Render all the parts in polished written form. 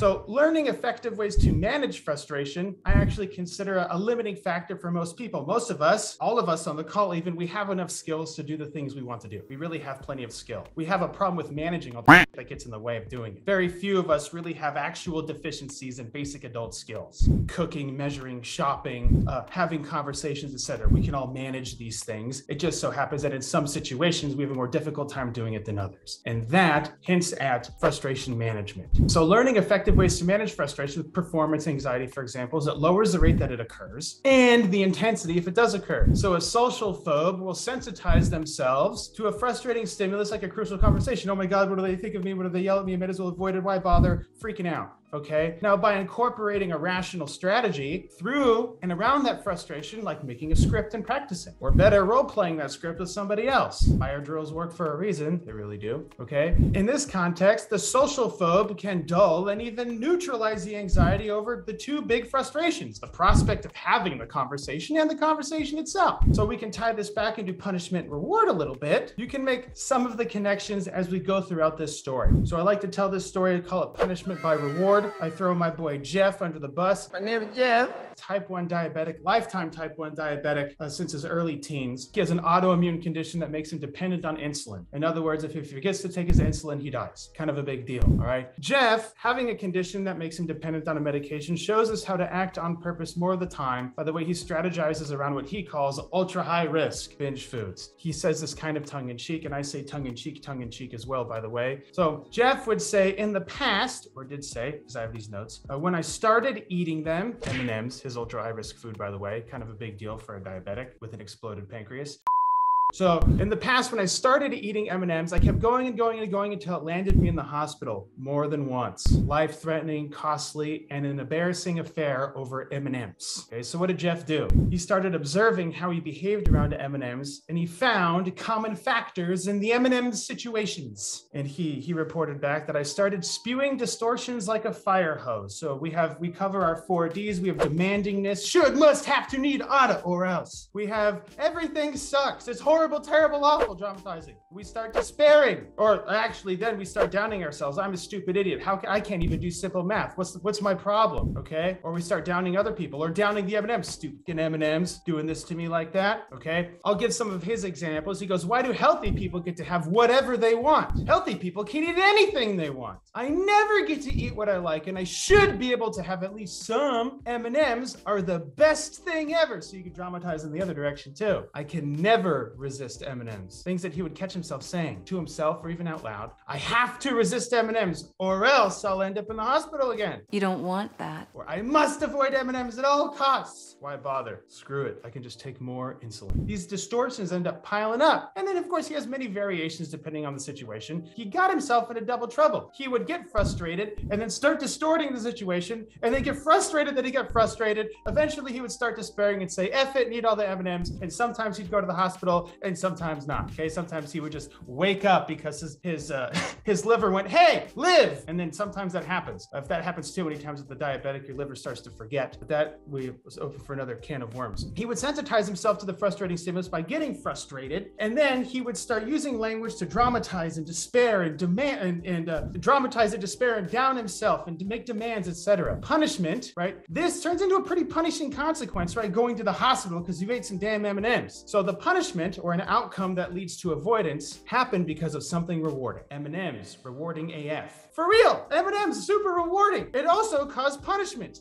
So learning effective ways to manage frustration, I actually consider a limiting factor for most people. Most of us, all of us on the call even, we have enough skills to do the things we want to do. We really have plenty of skill. We have a problem with managing all the that gets in the way of doing it. Very few of us really have actual deficiencies in basic adult skills. Cooking, measuring, shopping, having conversations, etc. We can all manage these things. It just so happens that in some situations, we have a more difficult time doing it than others. And that hints at frustration management. So learning effective ways to manage frustration with performance anxiety, for example, is it lowers the rate that it occurs and the intensity if it does occur. So a social phobe will sensitize themselves to a frustrating stimulus like a crucial conversation. Oh my God, what do they think of me? What do they yell at me? I might as well avoid it. Why bother? Freaking out. Okay. Now, by incorporating a rational strategy through and around that frustration, like making a script and practicing, or better, role-playing that script with somebody else. Fire drills work for a reason. They really do. Okay. In this context, the social phobe can dull and even neutralize the anxiety over the two big frustrations, the prospect of having the conversation and the conversation itself. So we can tie this back into punishment reward a little bit. You can make some of the connections as we go throughout this story. So I like to tell this story, I call it punishment by reward. I throw my boy Jeff under the bus. My name is Jeff. Type 1 diabetic, lifetime type 1 diabetic since his early teens. He has an autoimmune condition that makes him dependent on insulin. In other words, if he forgets to take his insulin, he dies. Kind of a big deal, all right? Jeff, having a condition that makes him dependent on a medication, shows us how to act on purpose more of the time by the way he strategizes around what he calls ultra high risk binge foods. He says this kind of tongue in cheek, and I say tongue in cheek as well, by the way. So Jeff would say in the past, or did say, because I have these notes, when I started eating them, M&Ms, his ultra high risk food, by the way, kind of a big deal for a diabetic with an exploded pancreas. So in the past, when I started eating M&Ms, I kept going until it landed me in the hospital more than once. Life-threatening, costly, and an embarrassing affair over M&Ms. Okay, so what did Jeff do? He started observing how he behaved around M&Ms, and he found common factors in the M&Ms situations. And he reported back that I started spewing distortions like a fire hose. So we cover our 4Ds. We have demandingness, should, must, have to, need, oughta, or else. We have everything sucks. It's horrible, terrible, awful, dramatizing. We start despairing, or actually then we start downing ourselves. I'm a stupid idiot. I can't even do simple math. What's my problem? Okay. Or we start downing other people, or downing the M&Ms. Stupid M&Ms doing this to me like that. Okay. I'll give some of his examples. He goes, why do healthy people get to have whatever they want? Healthy people can eat anything they want. I never get to eat what I like, and I should be able to have at least some. M&Ms are the best thing ever. So you can dramatize in the other direction too. I can never resist M&Ms. Things that he would catch himself saying to himself or even out loud. I have to resist M&Ms or else I'll end up in the hospital again. You don't want that. Or I must avoid M&Ms at all costs. Why bother? Screw it. I can just take more insulin. These distortions end up piling up. And then of course he has many variations depending on the situation. He got himself into double trouble. He would get frustrated and then start distorting the situation and then get frustrated that he got frustrated. Eventually he would start despairing and say, F it, need all the M&Ms. And sometimes he'd go to the hospital and sometimes not. Okay. Sometimes he would just wake up because his liver went, hey, live. And then sometimes that happens. If that happens too many times with the diabetic, your liver starts to forget. But that was open for another can of worms. He would sensitize himself to the frustrating stimulus by getting frustrated. And then he would start using language to dramatize and despair and demand and dramatize and despair and down himself and to make demands, etc. Punishment, right? This turns into a pretty punishing consequence, right? Going to the hospital because you ate some damn M&Ms. So the punishment or an outcome that leads to avoidance happened because of something rewarding. M&Ms, rewarding AF. For real, M&Ms, super rewarding. It also caused punishment.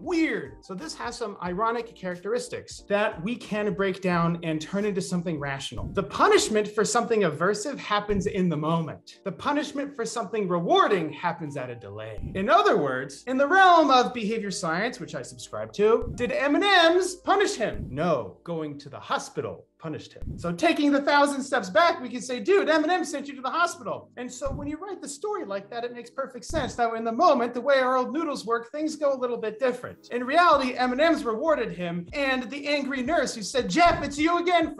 Weird. So this has some ironic characteristics that we can break down and turn into something rational. The punishment for something aversive happens in the moment. The punishment for something rewarding happens at a delay. In other words, in the realm of behavior science, which I subscribe to, did M&Ms punish him? No, going to the hospital punished him. So taking the 1,000 steps back, we can say, dude, M&M sent you to the hospital. And so when you write the story like that, it makes perfect sense. Now in the moment, the way our old noodles work, things go a little bit different. In reality, M&M's rewarded him, and the angry nurse who said, Jeff, it's you again,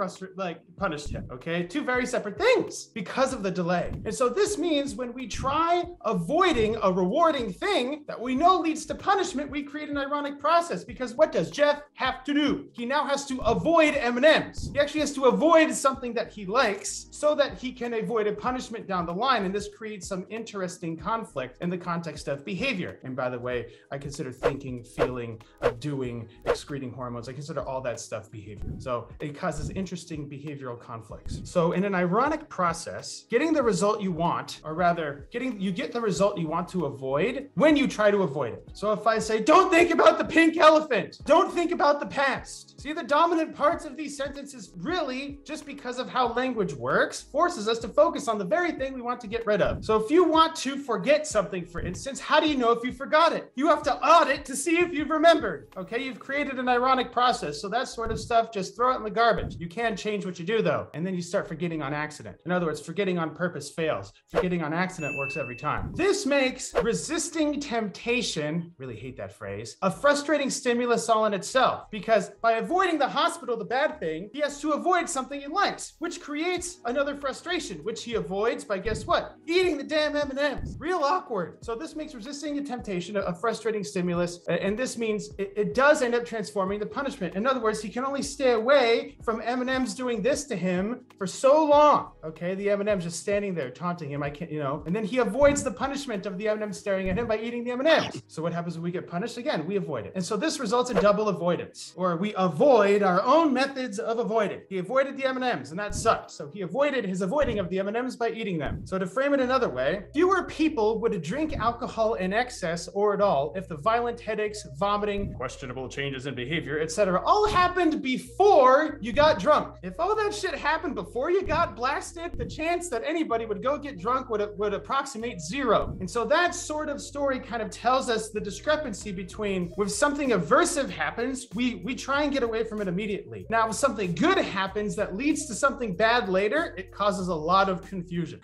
punished him, okay? Two very separate things because of the delay. And so this means when we try avoiding a rewarding thing that we know leads to punishment, we create an ironic process because what does Jeff have to do? He now has to avoid M&Ms. He actually actually has to avoid something that he likes so that he can avoid a punishment down the line. And this creates some interesting conflict in the context of behavior. And by the way, I consider thinking, feeling, doing, excreting hormones, I consider all that stuff behavior. So it causes interesting behavioral conflicts. So in an ironic process, getting the result you want, or rather you get the result you want to avoid when you try to avoid it. So if I say, don't think about the pink elephant, don't think about the past. See, the dominant parts of these sentences really, just because of how language works, forces us to focus on the very thing we want to get rid of. So if you want to forget something, for instance, how do you know if you forgot it? You have to audit to see if you've remembered. Okay, you've created an ironic process. So that sort of stuff, just throw it in the garbage. You can change what you do though. And then you start forgetting on accident. In other words, forgetting on purpose fails. Forgetting on accident works every time. This makes resisting temptation, really hate that phrase, a frustrating stimulus all in itself, because by avoiding the hospital, the bad thing, he has to avoid something he likes, which creates another frustration, which he avoids by, guess what? Eating the damn M&Ms. Real awkward. So this makes resisting a temptation a frustrating stimulus, and this means it does end up transforming the punishment. In other words, he can only stay away from M&Ms doing this to him for so long. Okay, the M&M's just standing there taunting him. I can't, and then he avoids the punishment of the M&M staring at him by eating the M&Ms. So what happens when we get punished? Again, we avoid it. And so this results in double avoidance, or we avoid our own methods of avoiding. He avoided the M&Ms, and that sucked. So he avoided his avoiding of the M&Ms by eating them. So to frame it another way, fewer people would drink alcohol in excess or at all if the violent headaches, vomiting, questionable changes in behavior, etc., all happened before you got drunk. If all that shit happened before you got blasted, the chance that anybody would go get drunk would approximate zero. And so that sort of story kind of tells us the discrepancy between when something aversive happens, we try and get away from it immediately. Now, if something good happens that leads to something bad later, it causes a lot of confusion.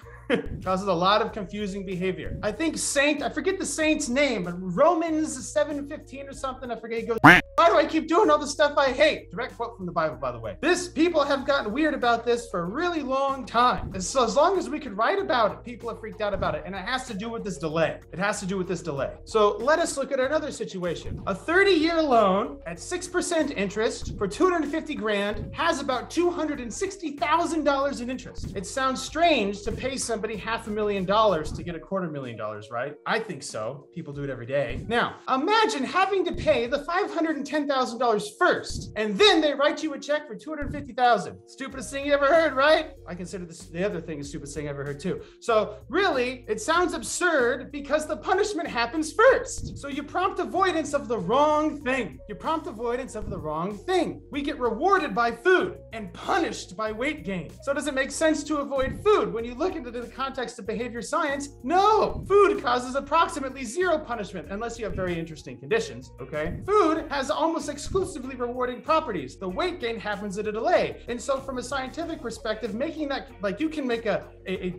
Causes a lot of confusing behavior. I think I forget the saint's name, but Romans 7:15 or something, I forget, he goes, why do I keep doing all the stuff I hate? Direct quote from the Bible, by the way. People have gotten weird about this for a really long time. And so as long as we could write about it, people have freaked out about it. And it has to do with this delay. It has to do with this delay. So let us look at another situation. A 30-year loan at 6% interest for 250 grand has about $260,000 in interest. It sounds strange to pay somebody $500,000 to get $250,000, right? I think so. People do it every day. Now, imagine having to pay the $510,000 first, and then they write you a check for $250,000. Stupidest thing you ever heard, right? I consider this the other thing the stupidest thing I ever heard too. So really, it sounds absurd because the punishment happens first. So you prompt avoidance of the wrong thing. You prompt avoidance of the wrong thing. We get rewarded by food and punished by weight gain. So does it make sense to avoid food? When you look into the context of behavior science, no. Food causes approximately zero punishment unless you have very interesting conditions, okay? Food has almost exclusively rewarding properties. The weight gain happens at a delay. And so from a scientific perspective, making that, like, you can make a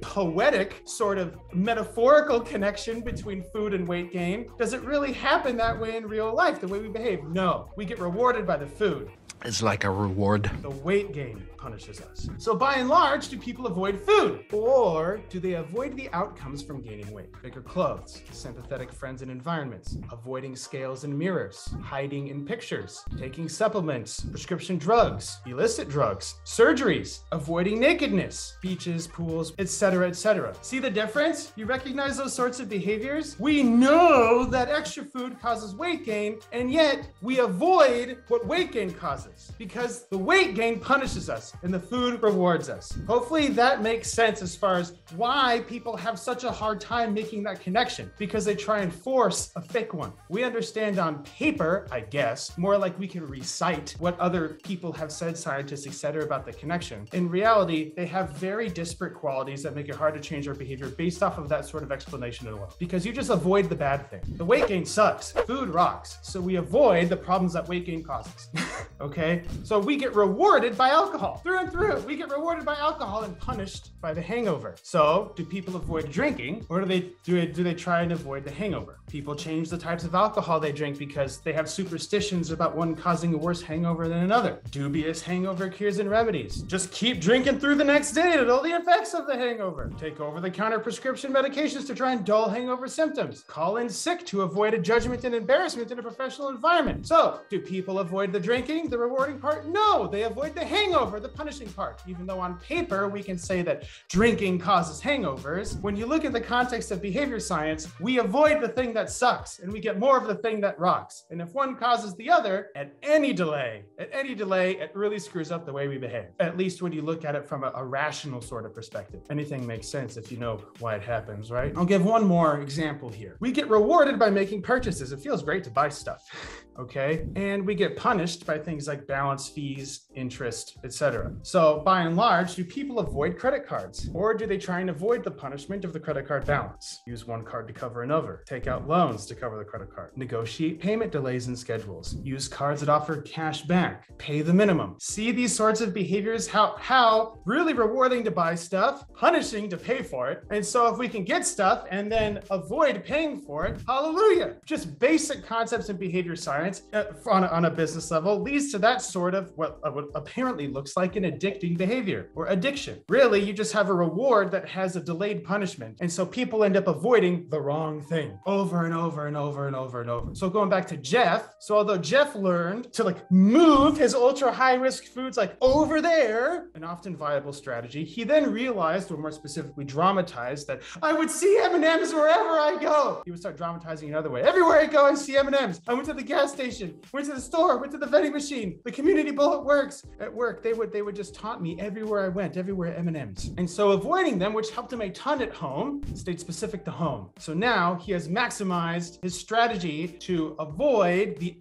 poetic sort of metaphorical connection between food and weight gain. Does it really happen that way in real life, the way we behave? No. We get rewarded by the food. It's like a reward. The weight gain punishes us. So by and large, do people avoid food? Or do they avoid the outcomes from gaining weight? Bigger clothes, sympathetic friends and environments, avoiding scales and mirrors, hiding in pictures, taking supplements, prescription drugs, illicit drugs, surgeries, avoiding nakedness, beaches, pools, etc., etc. See the difference? You recognize those sorts of behaviors? We know that extra food causes weight gain, and yet we avoid what weight gain causes because the weight gain punishes us and the food rewards us. Hopefully that makes sense as far as why people have such a hard time making that connection, because they try and force a fake one. We understand on paper, I guess, more like we can recite what other people have said, scientists, etc., about the connection. In reality, they have very disparate qualities that make it hard to change our behavior based off of that sort of explanation alone, because you just avoid the bad thing. The weight gain sucks, food rocks, so we avoid the problems that weight gain causes. Okay, so we get rewarded by alcohol. Through and through, we get rewarded by alcohol and punished by the hangover. So do people avoid drinking, or do they try and avoid the hangover? People change the types of alcohol they drink because they have superstitions about one causing a worse hangover than another. Dubious hangover cures and remedies. Just keep drinking through the next day to dull the effects of the hangover. Take over-the-counter prescription medications to try and dull hangover symptoms. Call in sick to avoid a judgment and embarrassment in a professional environment. So do people avoid the drinking, the rewarding part? No, they avoid the hangover, the the punishing part. Even though on paper, we can say that drinking causes hangovers, when you look at the context of behavior science, we avoid the thing that sucks and we get more of the thing that rocks. And if one causes the other, at any delay, it really screws up the way we behave. At least when you look at it from a rational sort of perspective. Anything makes sense if you know why it happens, right? I'll give one more example here. We get rewarded by making purchases. It feels great to buy stuff, okay? And we get punished by things like balance fees, interest, etc. So by and large, do people avoid credit cards? Or do they try and avoid the punishment of the credit card balance? Use one card to cover another. Take out loans to cover the credit card. Negotiate payment delays and schedules. Use cards that offer cash back. Pay the minimum. See these sorts of behaviors, how really rewarding to buy stuff, punishing to pay for it. And so if we can get stuff and then avoid paying for it, hallelujah. Just basic concepts in behavior science on a business level leads to that sort of what apparently looks like an addicting behavior or addiction. Really, you just have a reward that has a delayed punishment. And so people end up avoiding the wrong thing over and over and over and over and over. So going back to Jeff, so although Jeff learned to move his ultra high risk foods over there, an often viable strategy, he then realized, or more specifically dramatized, that I would see M&Ms wherever I go. He would start dramatizing another way. Everywhere I go, I see M&Ms. I went to the gas station, went to the store, went to the vending machine, the community bullet works. At work, they would just taunt me everywhere I went, everywhere M&Ms. And so avoiding them, which helped him a ton at home, stayed specific to home. So now he has maximized his strategy to avoid the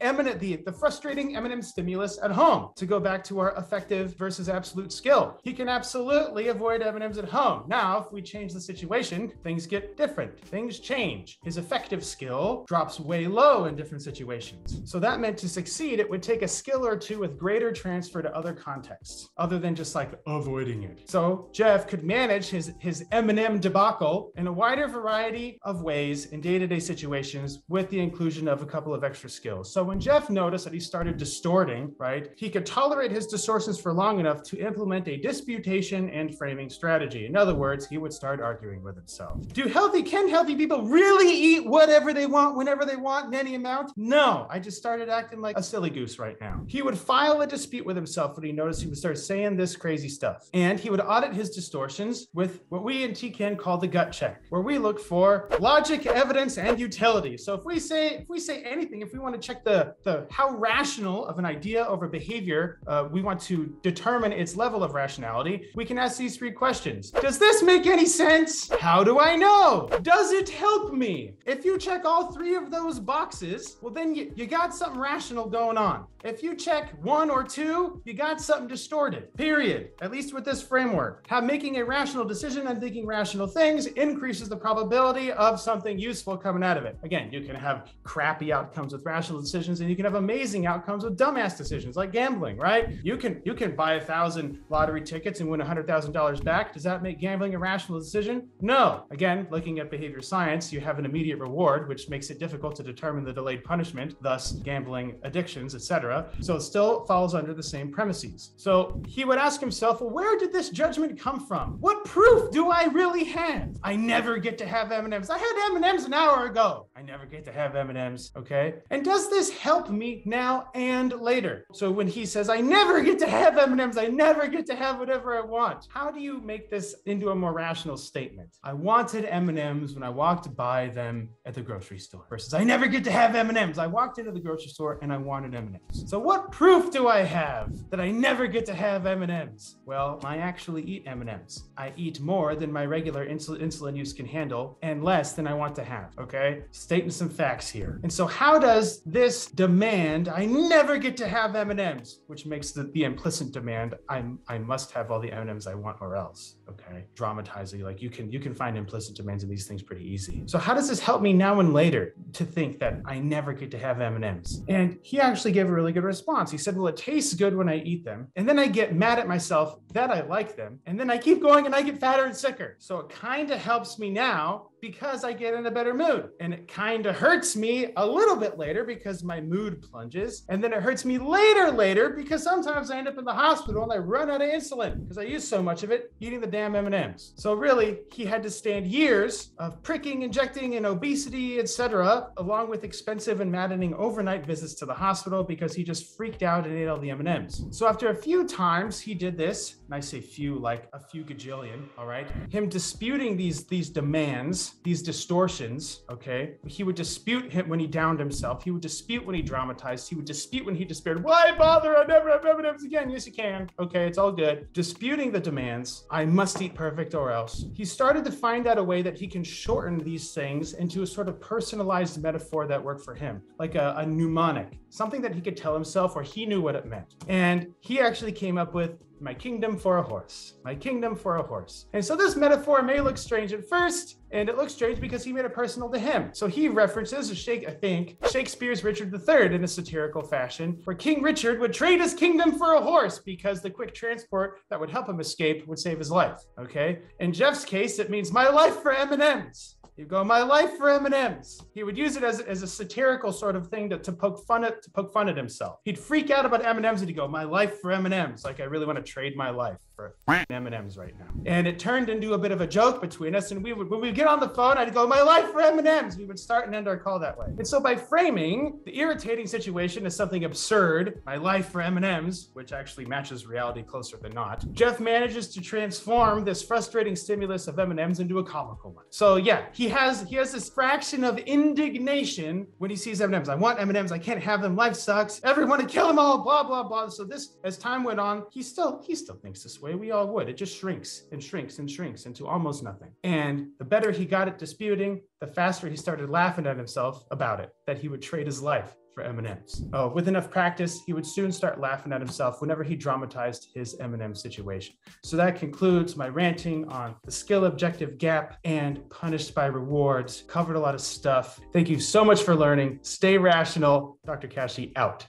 frustrating M&M stimulus at home. To go back to our effective versus absolute skill, he can absolutely avoid M&Ms at home. Now, if we change the situation, things get different. Things change. His effective skill drops way low in different situations. So that meant to succeed, it would take a skill or two with greater transfer to other contexts, other than just avoiding it. So Jeff could manage his M&M debacle in a wider variety of ways in day-to-day situations with the inclusion of a couple of extra skills. So when Jeff noticed that he started distorting, right, he could tolerate his distortions for long enough to implement a disputation and framing strategy. In other words, he would start arguing with himself. Can healthy people really eat whatever they want, whenever they want, in any amount? No, I just started acting like a silly goose right now. He would file a dispute with himself when he noticed he would start saying this crazy stuff. And he would audit his distortions with what we in TCAN call the gut check, where we look for logic, evidence, and utility. So if we say anything, if we want to check the how rational of an idea over behavior, we want to determine its level of rationality, we can ask these three questions. Does this make any sense? How do I know? Does it help me? If you check all three of those boxes, well then you got something rational going on. If you check one or two, you got something distorted, period. At least with this framework. How making a rational decision and thinking rational things increases the probability of something useful coming out of it. Again, you can have crappy outcomes with rational decisions and you can have amazing outcomes with dumbass decisions like gambling, right? You can buy 1,000 lottery tickets and win $100,000 back. Does that make gambling a rational decision? No. Again, looking at behavior science, you have an immediate reward, which makes it difficult to determine the delayed punishment, thus gambling addictions, etc. So it still falls under the same premises. So he would ask himself, well, where did this judgment come from? What proof do I really have? I never get to have M&Ms. I had M&Ms an hour ago. I never get to have M&Ms, okay? And does this help me now and later? So when he says, I never get to have M&Ms, I never get to have whatever I want. How do you make this into a more rational statement? I wanted M&Ms when I walked by them at the grocery store versus I never get to have M&Ms. I walked into the grocery store and I wanted M&Ms. So what proof do I have that I never get to have M&Ms? Well, I actually eat M&Ms. I eat more than my regular insulin use can handle and less than I want to have, okay? Stating some facts here. And so how does this demand, I never get to have M&Ms, which makes the implicit demand, I must have all the M&Ms I want or else, okay? Dramatizing, you can find implicit demands in these things pretty easy. So how does this help me now and later to think that I never get to have M&Ms? And he actually gave a really good response. He said, well, it tastes good when I eat them. And then I get mad at myself that I like them. And then I keep going and I get fatter and sicker. So it kind of helps me now because I get in a better mood. And it kind of hurts me a little bit later because my mood plunges. And then it hurts me later because sometimes I end up in the hospital and I run out of insulin because I use so much of it eating the damn M&Ms. So really, he had to stand years of pricking, injecting, and obesity, etc., along with expensive and maddening overnight visits to the hospital because he just freaked out and ate all the M&Ms. So after a few times he did this, and I say few like a few gajillion, all right? Him disputing these demands, these distortions, okay? He would dispute him when he downed himself. He would dispute when he dramatized. He would dispute when he despaired. Why bother? I never have M&Ms again. Yes, you can. Okay, it's all good. Disputing the demands. I must eat perfect or else. He started to find out a way that he can shorten these things into a sort of personalized metaphor that worked for him, like a mnemonic, something that he could tell himself where he knew what it meant. And he actually came up with my kingdom for a horse, my kingdom for a horse. And so this metaphor may look strange at first, and it looks strange because he made it personal to him. So he references, Shakespeare's Richard III in a satirical fashion, where King Richard would trade his kingdom for a horse because the quick transport that would help him escape would save his life, okay? In Jeff's case, it means my life for M&Ms. You go, my life for M&Ms. He would use it as a satirical sort of thing to poke fun at himself. He'd freak out about M&Ms and he'd go, my life for M&Ms. Like I really want to trade my life for M&Ms right now. And it turned into a bit of a joke between us. And when we get on the phone, I'd go, my life for M&Ms. We would start and end our call that way. And so by framing the irritating situation as something absurd, my life for M&Ms, which actually matches reality closer than not, Jeff manages to transform this frustrating stimulus of M&Ms into a comical one. So yeah, he has this fraction of indignation when he sees M&Ms. I want M&Ms. I can't have them. Life sucks. Everyone to kill them all. Blah blah blah. So this, as time went on, he still thinks this way. We all would. It just shrinks and shrinks and shrinks into almost nothing. And the better he got at disputing, the faster he started laughing at himself about it. That he would trade his life for M&Ms. Oh, with enough practice, he would soon start laughing at himself whenever he dramatized his M&M situation. So that concludes my ranting on the skill objective gap and punished by rewards. Covered a lot of stuff. Thank you so much for learning. Stay rational. Dr. Kashey out.